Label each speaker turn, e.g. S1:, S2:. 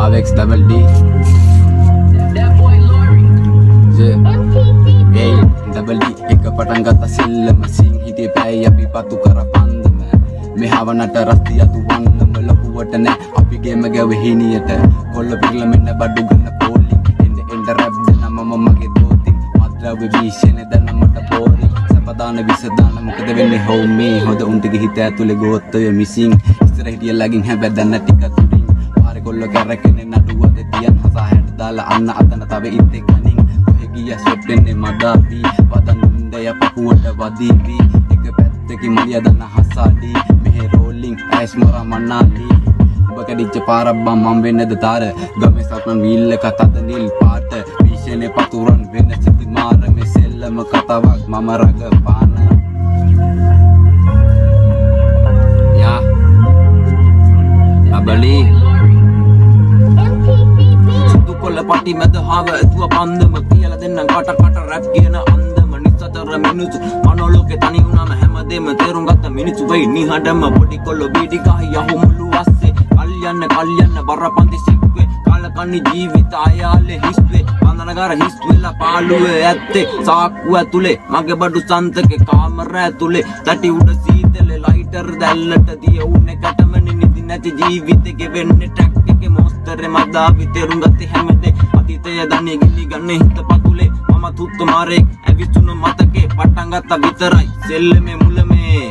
S1: RX double D double D එක පටන් ගත්ත සෙල්ලම සිං හිතේ පැයි අපි පතු කර පන්දම මෙහවනට රස්තිය දුවන්නම ලොකුවට නෑ අපි ගේම ගැවේ හිනියට කොල්ල පිරල මෙන්න බඩු ගන්න පොලි එන්න රැප් දෙන මම මගේ දෝති මද්‍රව්‍ය වීෂණේ දන්න මට පෝරි සපදාන විසදාන මොකද වෙන්නේ හොමී හොද උන්ටිගේ හිත ඇතුලේ ගෝත්තය මිසින් ඉස්සර හිටිය ලගින් හැබැයි දැන් ටික තුරින් පාරේ කොල්ල කැරකෙන්නේ නඩුවද තියන් හසා හැට දාලා අන්න අතන තව ඉත්තේ කනින් කොහෙ ගියා ස්වෙප්ටෙන්නේ මදාපි වදන් උන්දය පපුවට වදීවි එක පැත්තකින් මලිය දන්න හසාඩි මෙහෙ රෝලින් ඇස් මරා මනාලි ඔබ කැඩිච්ච පාරක් බම් මම් වෙන්නද තාර ගමේ සත්මන් වීල් එක තද නිල් පාට විෂනේ පතුරන් වෙන සිටි මාර මේ සෙල්ලම කතාවක් මම රග පාන යා අබලි සුදු කොල්ල පටි මැද හාව ඇතුව පන්දම කියලා දෙන්නම් කට රැප් කියන අන්දම නිසතර මිනිසු මනෝලෝකේ තනි වුණාම හැමදේම තේරුම් ගත්ත මිනිසු වෙයි නිහඬම පොඩි කොල්ල බීඩි කහයි යහුමුළු අස්සේ කල්යන්න බරපන්ති සික්වේ කාලකන්නි ජීවිත අයාලේ හිස්වේ වන්දනගාර හිස් වෙලා පාළුවේ ඇත්තේ සාක්කුව ඇතුලේ මගේ බඩු සන්තකේ කාමර ඇතුලේ තටි උඩ සීතලේ ලයිටර් දැල්ලට දිය උන්නේ කටමනේ නිදි නැති ජීවිතේ ගෙවෙන්නේ ට්‍රැක් එකේ මොස්තරේ මදා විතරුම් ගත්තේ හැමදේ අතීතය දන්නේ ගිලි ගන්නේ හිත පතුලේ මම තුත්තු මාරේ ඇවිසුණු මතකේ පටන් ගත්ත විතරයි සෙල්ලමේ මුලමේ